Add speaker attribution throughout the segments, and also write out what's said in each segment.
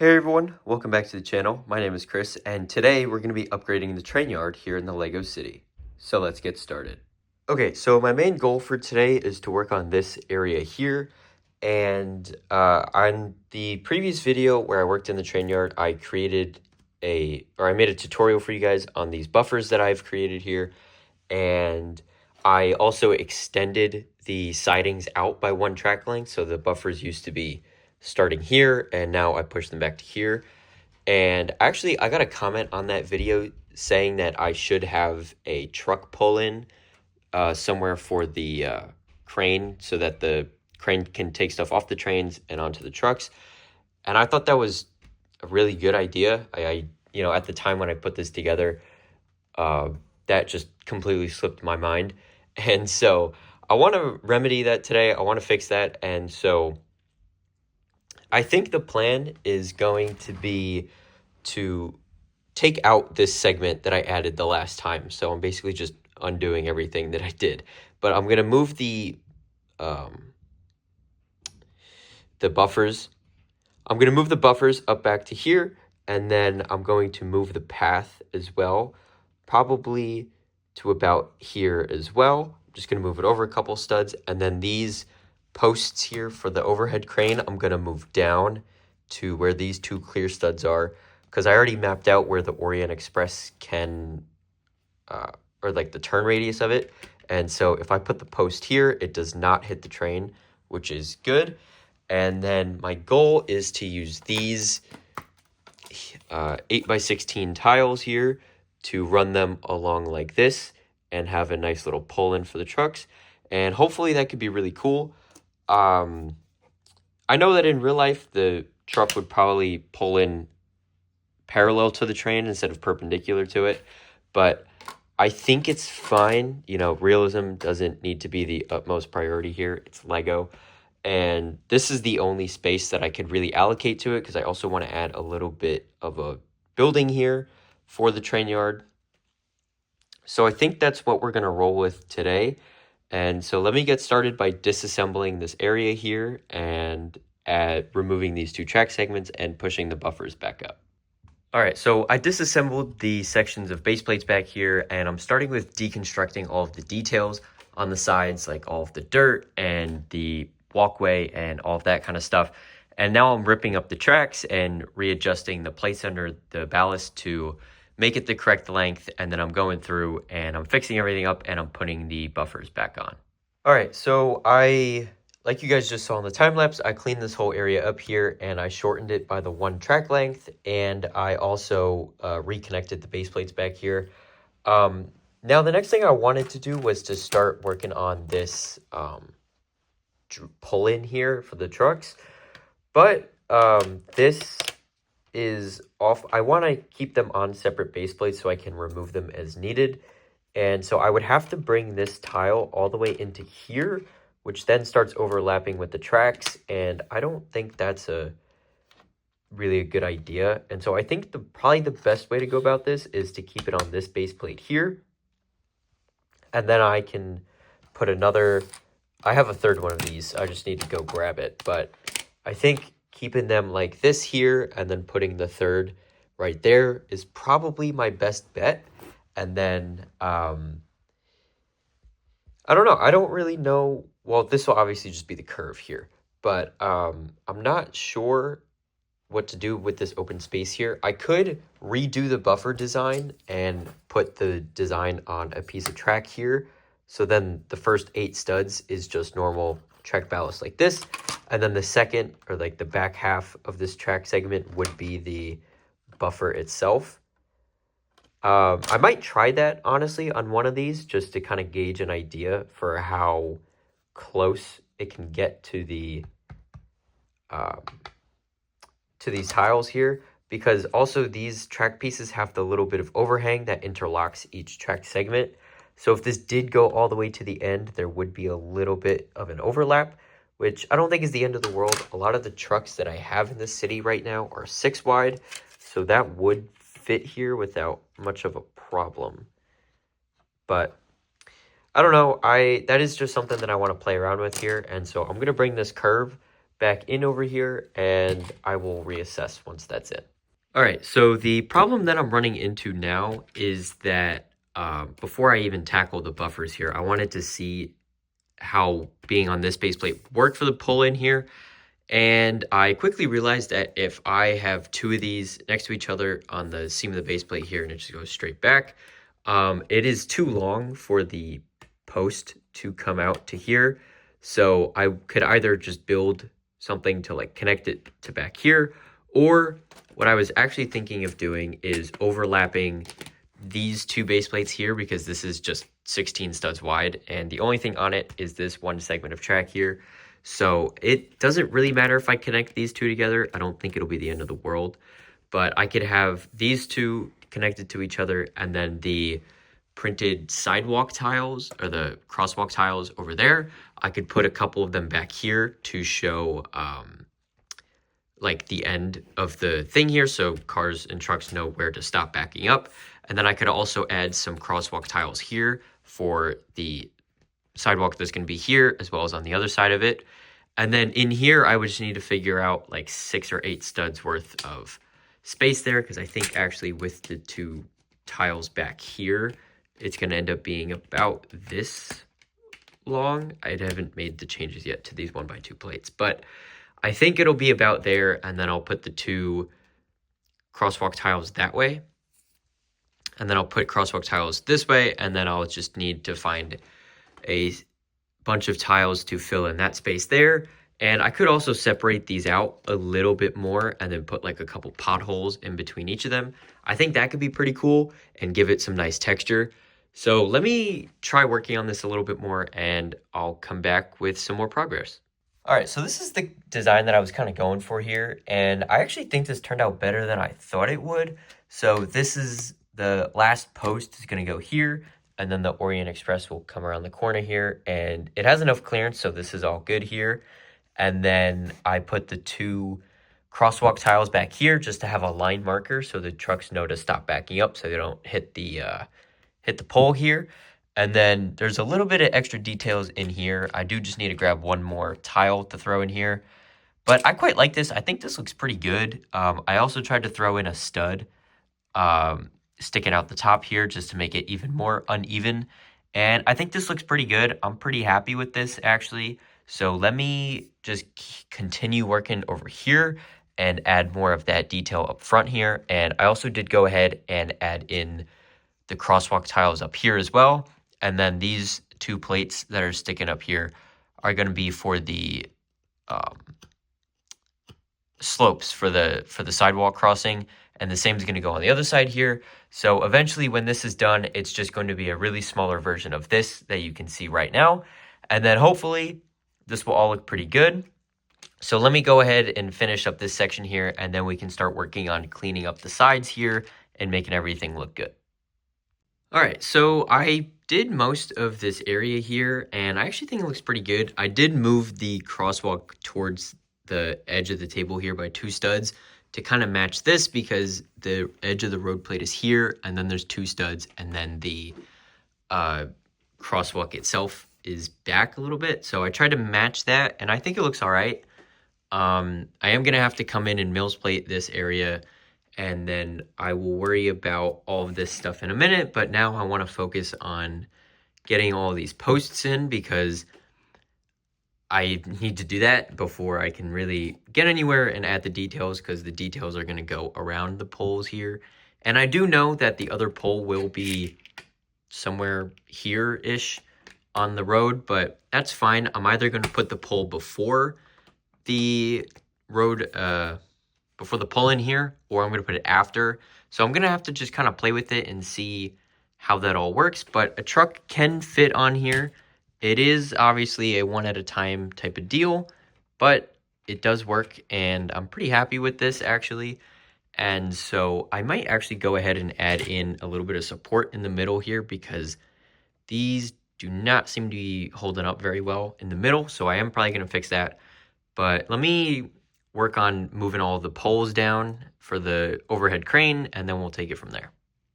Speaker 1: Hey everyone, welcome back to the channel. My name is Chris, and today we're going to be upgrading the train yard here in the LEGO City. So let's get started. Okay, so my main goal for today is to work on this area here. And on the previous video where I worked in the train yard, I made a tutorial for you guys on these buffers that I've created here. And I also extended the sidings out by one track length, so the buffers used to be starting here, and now I push them back to here. And actually, I got a comment on that video saying that I should have a truck pull-in somewhere for the crane so that the crane can take stuff off the trains and onto the trucks. And I thought that was a really good idea. I at the time when I put this together, that just completely slipped my mind. And so I want to remedy that today. I want to fix that. And so I think the plan is going to be to take out this segment that I added the last time. So I'm basically just undoing everything that I did. But I'm going to move the buffers. I'm going to move the buffers up back to here, and then I'm going to move the path as well, probably to about here as well. I'm just going to move it over a couple studs, and then these posts here for the overhead crane, I'm going to move down to where these two clear studs are, because I already mapped out where the Orient Express can, or like the turn radius of it. And so if I put the post here, it does not hit the train, which is good. And then my goal is to use these 8x16 tiles here to run them along like this and have a nice little pull-in for the trucks. And hopefully that could be really cool. I know that in real life, the truck would probably pull in parallel to the train instead of perpendicular to it, but I think it's fine. Realism doesn't need to be the utmost priority here. It's Lego, and this is the only space that I could really allocate to it because I also want to add a little bit of a building here for the train yard. So I think that's what we're going to roll with today. And so let me get started by disassembling this area here and removing these two track segments and pushing the buffers back up. All right, so I disassembled the sections of base plates back here, and I'm starting with deconstructing all of the details on the sides, like all of the dirt and the walkway and all of that kind of stuff. And now I'm ripping up the tracks and readjusting the plates under the ballast to make it the correct length, and then I'm going through and I'm fixing everything up and I'm putting the buffers back on. All right, so like you guys just saw in the time lapse, I cleaned this whole area up here and I shortened it by the one track length, and I also reconnected the base plates back here. Now the next thing I wanted to do was to start working on this pull-in here for the trucks, but this is off. I want to keep them on separate base plates so I can remove them as needed. And so I would have to bring this tile all the way into here, which then starts overlapping with the tracks. And I don't think that's really a good idea. And so I think probably the best way to go about this is to keep it on this base plate here. And then I can put I have a third one of these. I just need to go grab it. But I think keeping them like this here and then putting the third right there is probably my best bet. And then, I don't know. I don't really know. Well, this will obviously just be the curve here, but I'm not sure what to do with this open space here. I could redo the buffer design and put the design on a piece of track here. So then the first 8 studs is just normal track ballast like this. And then the second, or like the back half of this track segment, would be the buffer itself. I might try that, honestly, on one of these, just to kind of gauge an idea for how close it can get to the to these tiles here, because also these track pieces have the little bit of overhang that interlocks each track segment. So if this did go all the way to the end, there would be a little bit of an overlap, which I don't think is the end of the world. A lot of the trucks that I have in the city right now are 6 wide, so that would fit here without much of a problem. But I don't know, that is just something that I want to play around with here, and so I'm going to bring this curve back in over here, and I will reassess once that's in. All right, so the problem that I'm running into now is that before I even tackle the buffers here, I wanted to see how being on this base plate worked for the pull in here. And I quickly realized that if I have two of these next to each other on the seam of the base plate here and it just goes straight back, it is too long for the post to come out to here. So I could either just build something to like connect it to back here, or what I was actually thinking of doing is overlapping these two base plates here, because this is just 16 studs wide and the only thing on it is this one segment of track here. So it doesn't really matter if I connect these two together. I don't think it'll be the end of the world, but I could have these two connected to each other and then the printed sidewalk tiles or the crosswalk tiles over there. I could put a couple of them back here to show like the end of the thing here, so cars and trucks know where to stop backing up. And then I could also add some crosswalk tiles here for the sidewalk that's going to be here as well as on the other side of it. And then in here, I would just need to figure out like 6 or 8 studs worth of space there, because I think actually with the two tiles back here, it's going to end up being about this long. I haven't made the changes yet to these 1x2 plates, but I think it'll be about there. And then I'll put the two crosswalk tiles that way. And then I'll put crosswalk tiles this way, and then I'll just need to find a bunch of tiles to fill in that space there. And I could also separate these out a little bit more and then put like a couple potholes in between each of them. I think that could be pretty cool and give it some nice texture. So let me try working on this a little bit more and I'll come back with some more progress. All right, so this is the design that I was kind of going for here, and I actually think this turned out better than I thought it would. So this is the last post is going to go here, and then the Orient Express will come around the corner here, and it has enough clearance, so this is all good here. And then I put the two crosswalk tiles back here just to have a line marker so the trucks know to stop backing up so they don't hit the pole here. And then there's a little bit of extra details in here. I do just need to grab one more tile to throw in here. But I quite like this. I think this looks pretty good. I also tried to throw in a stud sticking out the top here just to make it even more uneven. And I think this looks pretty good. I'm pretty happy with this actually. So let me just continue working over here and add more of that detail up front here. And I also did go ahead and add in the crosswalk tiles up here as well. And then these two plates that are sticking up here are going to be for the slopes for the sidewalk crossing. And the same is going to go on the other side here. So eventually when this is done, it's just going to be a really smaller version of this that you can see right now. And then hopefully this will all look pretty good. So let me go ahead and finish up this section here, and then we can start working on cleaning up the sides here and making everything look good. All right, so I did most of this area here, and I actually think it looks pretty good. I did move the crosswalk towards the edge of the table here by 2 studs to kind of match this, because the edge of the road plate is here, and then there's 2 studs, and then the crosswalk itself is back a little bit. So I tried to match that, and I think it looks all right. I am going to have to come in and Mills plate this area, and then I will worry about all of this stuff in a minute. But now I want to focus on getting all these posts in, because I need to do that before I can really get anywhere and add the details, because the details are going to go around the poles here. And I do know that the other pole will be somewhere here-ish on the road, but that's fine. I'm either going to put the pole before the road, before the pole in here, or I'm going to put it after. So I'm going to have to just kind of play with it and see how that all works. But a truck can fit on here. It is obviously a one at a time type of deal, but it does work, and I'm pretty happy with this actually. And so I might actually go ahead and add in a little bit of support in the middle here, because these do not seem to be holding up very well in the middle. So I am probably going to fix that. But let me work on moving all the poles down for the overhead crane, and then we'll take it from there.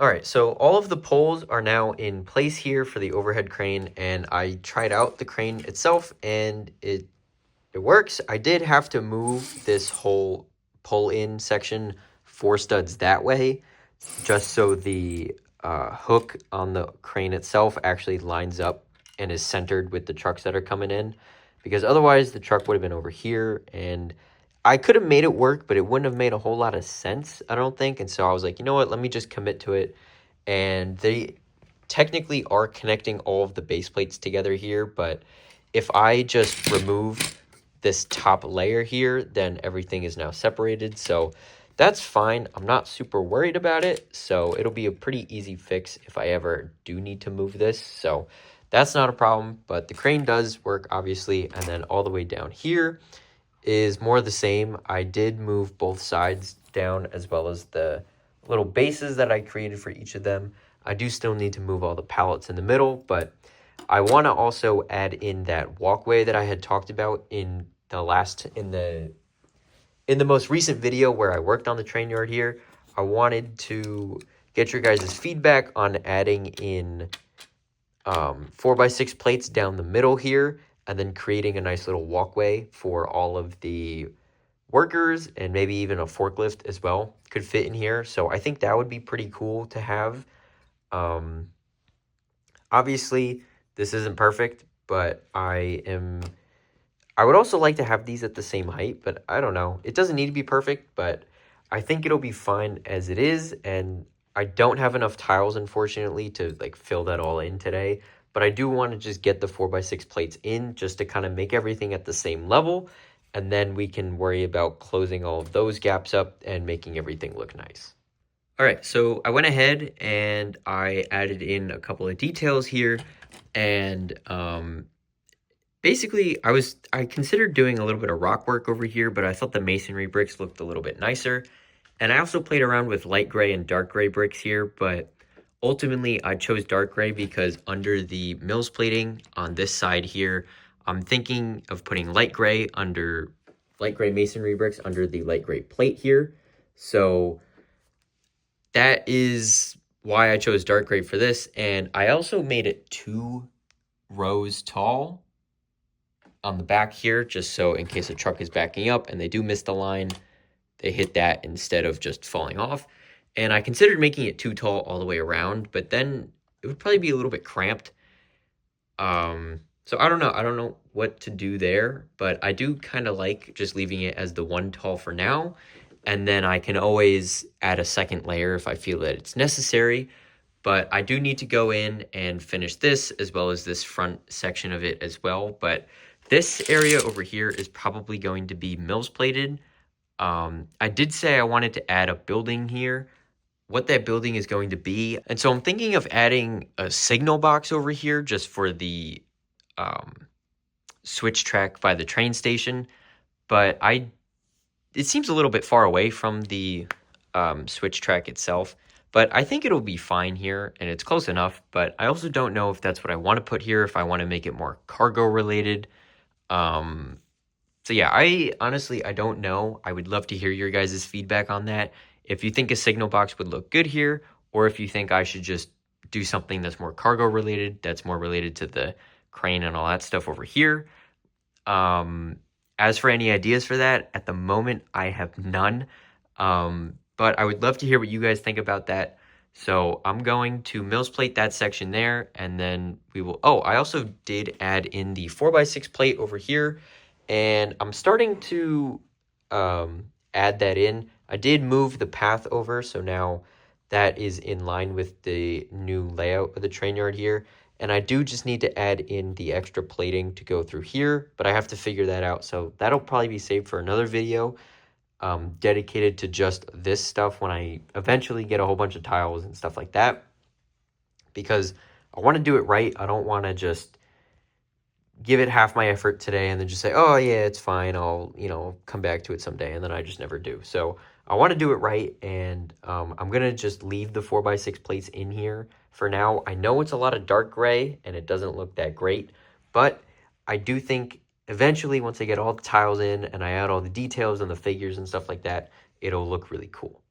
Speaker 1: All right, so all of the poles are now in place here for the overhead crane, and I tried out the crane itself, and it it works. I did have to move this whole pull-in section 4 studs that way, just so the hook on the crane itself actually lines up and is centered with the trucks that are coming in, because otherwise the truck would have been over here, and I could have made it work, but it wouldn't have made a whole lot of sense, I don't think. And so I was like, you know what, let me just commit to it. And they technically are connecting all of the base plates together here, but if I just remove this top layer here, then everything is now separated. So that's fine. I'm not super worried about it. So it'll be a pretty easy fix if I ever do need to move this. So that's not a problem, but the crane does work, obviously. And then all the way down here is more the same. I did move both sides down, as well as the little bases that I created for each of them. I do still need to move all the pallets in the middle, but I want to also add in that walkway that I had talked about in the most recent video where I worked on the train yard here. I wanted to get your guys' feedback on adding in 4x6 plates down the middle here, and then creating a nice little walkway for all of the workers, and maybe even a forklift as well could fit in here. So I think that would be pretty cool to have. Obviously, this isn't perfect, but I would also like to have these at the same height, but I don't know. It doesn't need to be perfect, but I think it'll be fine as it is. And I don't have enough tiles, unfortunately, to like fill that all in today. But I do want to just get the 4x6 plates in, just to kind of make everything at the same level. And then we can worry about closing all of those gaps up and making everything look nice. All right, so I went ahead and I added in a couple of details here. And basically, I considered doing a little bit of rock work over here, but I thought the masonry bricks looked a little bit nicer. And I also played around with light gray and dark gray bricks here, but ultimately I chose dark gray because under the mills plating on this side here, I'm thinking of putting light gray masonry bricks under the light gray plate here. So that is why I chose dark gray for this. And I also made it 2 rows tall on the back here, just so in case a truck is backing up and they do miss the line, they hit that instead of just falling off. And I considered making it too tall all the way around, but then it would probably be a little bit cramped. So I don't know what to do there, but I do kind of like just leaving it as the 1 tall for now. And then I can always add a second layer if I feel that it's necessary. But I do need to go in and finish this, as well as this front section of it as well. But this area over here is probably going to be mills plated. I did say I wanted to add a building here, what that building is going to be. And so I'm thinking of adding a signal box over here just for the switch track by the train station. But it seems a little bit far away from the switch track itself. But I think it'll be fine here, and it's close enough. But I also don't know if that's what I want to put here, if I want to make it more cargo related. So yeah, I don't know. I would love to hear your guys' feedback on that. If you think a signal box would look good here, or if you think I should just do something that's more cargo related, that's more related to the crane and all that stuff over here. As for any ideas for that, at the moment, I have none. But I would love to hear what you guys think about that. So I'm going to mills plate that section there, and then we will... Oh, I also did add in the 4x6 plate over here, and I'm starting to add that in. I did move the path over, so now that is in line with the new layout of the train yard here. And I do just need to add in the extra plating to go through here, but I have to figure that out. So that'll probably be saved for another video dedicated to just this stuff when I eventually get a whole bunch of tiles and stuff like that. Because I want to do it right. I don't want to just give it half my effort today and then just say, oh yeah, it's fine, I'll come back to it someday, and then I just never do. So I want to do it right, and I'm gonna just leave the 4x6 plates in here for now. I know it's a lot of dark gray and it doesn't look that great, but I do think eventually, once I get all the tiles in and I add all the details and the figures and stuff like that, it'll look really cool.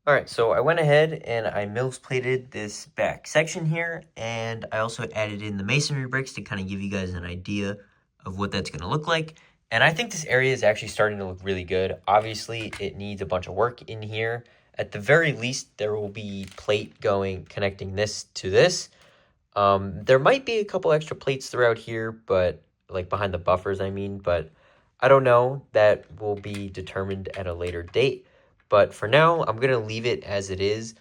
Speaker 1: All right, so I went ahead and I mills plated this back section here, and I also added in the masonry bricks to kind of give you guys an idea of what that's going to look like. And I think this area is actually starting to look really good. Obviously, it needs a bunch of work in here. At the very least, there will be plate going connecting this to this. There might be a couple extra plates throughout here, but like behind the buffers, I mean, but I don't know. That will be determined at a later date. But for now, I'm going to leave it as it is.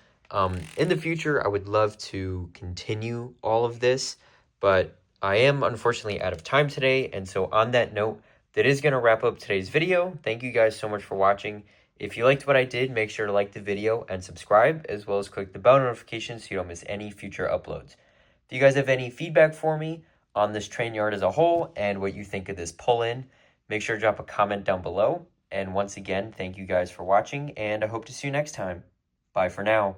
Speaker 1: In the future, I would love to continue all of this, but I am unfortunately out of time today. And so on that note, that is going to wrap up today's video. Thank you guys so much for watching. If you liked what I did, make sure to like the video and subscribe, as well as click the bell notification so you don't miss any future uploads. If you guys have any feedback for me on this train yard as a whole and what you think of this pull-in, make sure to drop a comment down below. And once again, thank you guys for watching, and I hope to see you next time. Bye for now.